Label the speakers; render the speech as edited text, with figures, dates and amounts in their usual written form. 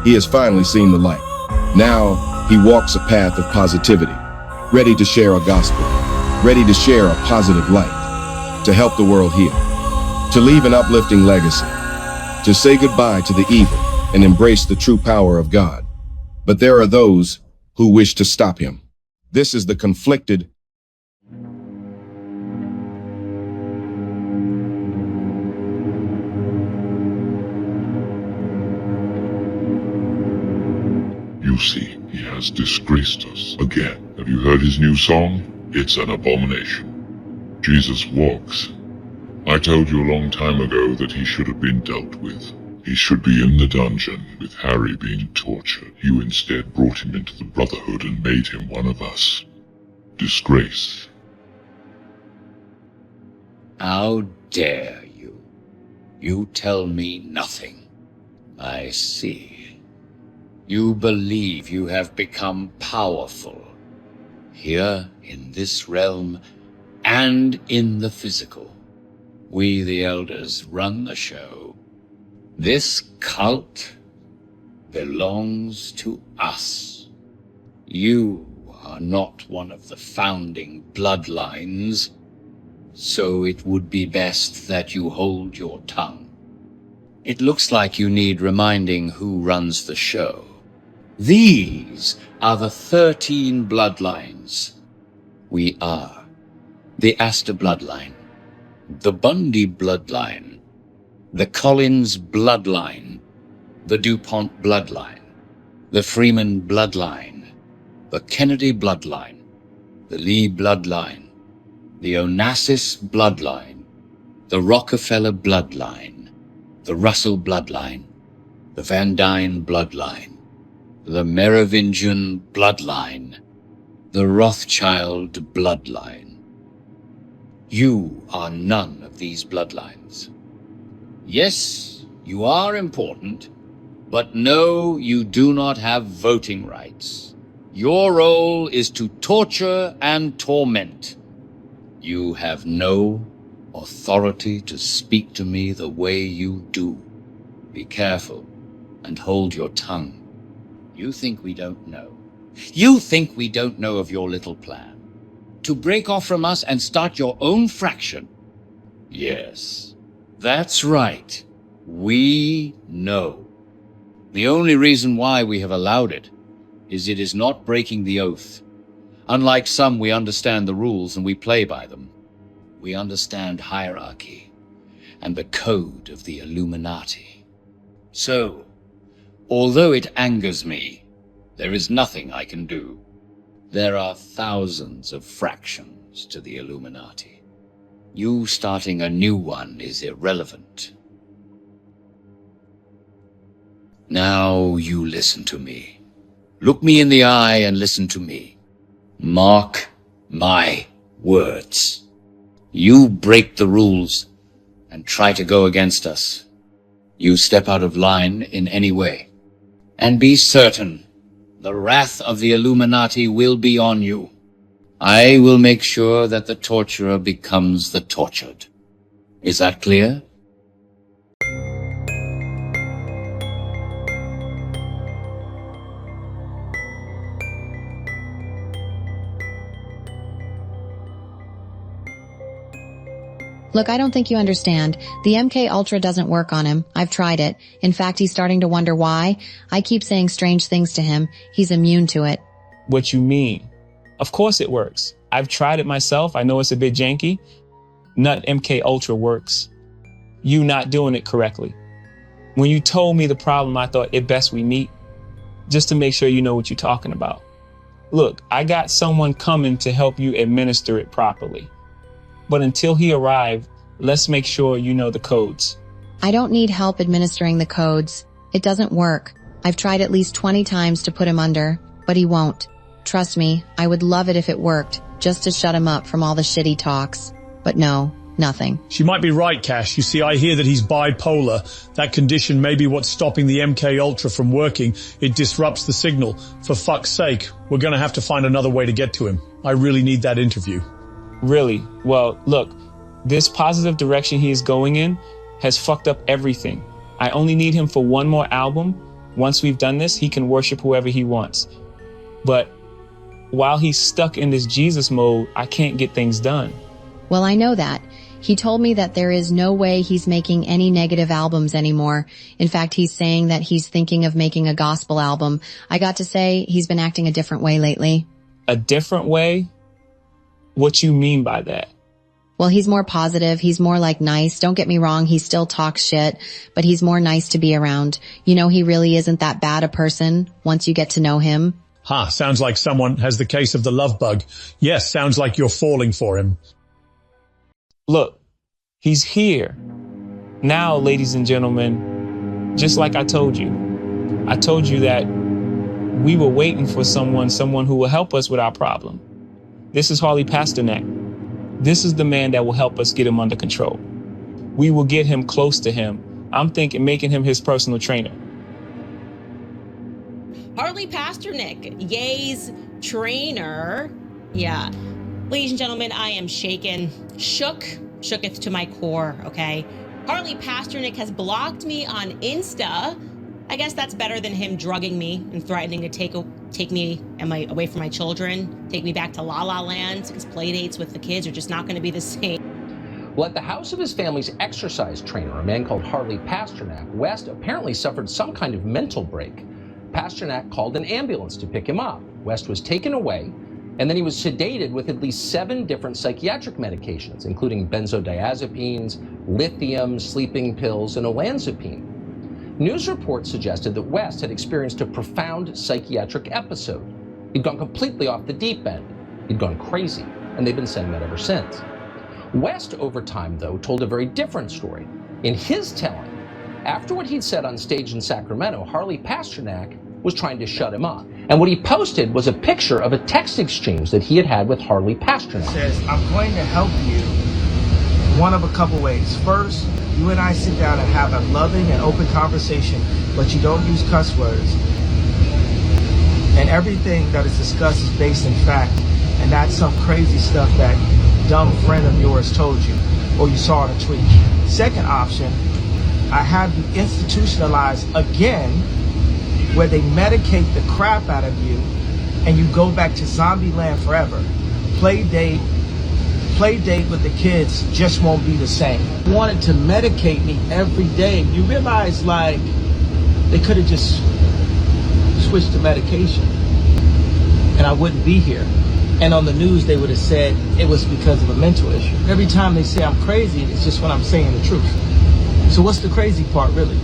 Speaker 1: He has finally seen the light. Now, he walks a path of positivity, ready to share a gospel, ready to share a positive light, to help the world heal, to leave an uplifting legacy, to say goodbye to the evil and embrace the true power of God. But there are those who wish to stop him. This is the conflicted.
Speaker 2: You see, he has disgraced us again. Have you heard his new song? It's an abomination. Jesus walks. I told you a long time ago that he should have been dealt with. He should be in the dungeon with Harry being tortured. You instead brought him into the Brotherhood and made him one of us. Disgrace.
Speaker 3: How dare you? You tell me nothing. I see. You believe you have become powerful. Here, in this realm, and in the physical. We, the Elders, run the show. This cult belongs to us. You are not one of the founding bloodlines, so it would be best that you hold your tongue. It looks like you need reminding who runs the show. These are the 13 bloodlines. We are the Astor bloodline, the Bundy bloodline, the Collins bloodline, the DuPont bloodline, the Freeman bloodline, the Kennedy bloodline, the Lee bloodline, the Onassis bloodline, the Rockefeller bloodline, the Russell bloodline, the Van Dyne bloodline, the Merovingian bloodline, the Rothschild bloodline. You are none of these bloodlines. Yes, you are important, but no, you do not have voting rights. Your role is to torture and torment. You have no authority to speak to me the way you do. Be careful and hold your tongue. You think we don't know. You think we don't know of your little plan. To break off from us and start your own fraction. Yes, that's right. We know. The only reason why we have allowed it is not breaking the oath. Unlike some, we understand the rules and we play by them. We understand hierarchy and the code of the Illuminati. So, although it angers me, there is nothing I can do. There are thousands of fractions to the Illuminati. You starting a new one is irrelevant. Now you listen to me. Look me in the eye and listen to me. Mark my words. You break the rules and try to go against us. You step out of line in any way. And be certain, the wrath of the Illuminati will be on you. I will make sure that the torturer becomes the tortured. Is that clear?
Speaker 4: Look, I don't think you understand. The MK Ultra doesn't work on him. I've tried it. In fact, he's starting to wonder why. I keep saying strange things to him. He's immune to it.
Speaker 5: What you mean? Of course it works. I've tried it myself. I know it's a bit janky. Nut MK Ultra works. You not doing it correctly. When you told me the problem, I thought it best we meet just to make sure you know what you're talking about. Look, I got someone coming to help you administer it properly. But until he arrived, let's make sure you know the codes.
Speaker 4: I don't need help administering the codes. It doesn't work. I've tried at least 20 times to put him under, but he won't. Trust me, I would love it if it worked, just to shut him up from all the shit he talks. But no, nothing.
Speaker 6: She might be right, Cash. You see, I hear that he's bipolar. That condition may be what's stopping the MK Ultra from working. It disrupts the signal. For fuck's sake, we're gonna have to find another way to get to him. I really need that interview.
Speaker 5: Really? Well, look, this positive direction he is going in has fucked up everything. I only need him for one more album, Once we've done this, he can worship whoever he wants. But while he's stuck in this Jesus mode, I can't get things done.
Speaker 4: Well, I know that. He told me that there is no way he's making any negative albums anymore. In fact, he's saying that he's thinking of making a gospel album. I got to say, he's been acting a different way lately.
Speaker 5: A different way? What you mean by that?
Speaker 4: Well, he's more positive. He's more like nice. Don't get me wrong. He still talks shit, but he's more nice to be around. You know, he really isn't that bad a person once you get to know him.
Speaker 6: Sounds like someone has the case of the love bug. Yes, sounds like you're falling for him.
Speaker 5: Look, he's here. Now, ladies and gentlemen, just like I told you that we were waiting for someone who will help us with our problem. This is Harley Pasternak. This is the man that will help us get him under control. We will get him close to him. I'm thinking making him his personal trainer.
Speaker 7: Harley Pasternak, Ye's trainer. Yeah. Ladies and gentlemen, I am shaken, shooketh to my core, okay? Harley Pasternak has blocked me on Insta. I guess that's better than him drugging me and threatening to take me away from my children, take me back to La La Land, because play dates with the kids are just not going to be the same.
Speaker 8: Well, at the house of his family's exercise trainer, a man called Harley Pasternak, West apparently suffered some kind of mental break. Pasternak called an ambulance to pick him up. West was taken away, and then he was sedated with at least 7 different psychiatric medications, including benzodiazepines, lithium, sleeping pills, and olanzapine. News reports suggested that West had experienced a profound psychiatric episode. He'd gone completely off the deep end. He'd gone crazy, and they've been saying that ever since. West, over time, though, told a very different story. In his telling, after what he'd said on stage in Sacramento, Harley Pasternak was trying to shut him up. And what he posted was a picture of a text exchange that he had had with Harley Pasternak.
Speaker 9: Says, I'm going to help you one of a couple ways. First, you and I sit down and have a loving and open conversation, but you don't use cuss words. And everything that is discussed is based in fact, and not some crazy stuff that dumb friend of yours told you or you saw in a tweet. Second option, I have you institutionalized again, where they medicate the crap out of you and you go back to zombie land forever. Play date with the kids just won't be the same. Wanted to medicate me every day. You realize, like, they could have just switched the medication and I wouldn't be here. And on the news, they would have said it was because of a mental issue. Every time they say I'm crazy, it's just when I'm saying the truth. So what's the crazy part, really?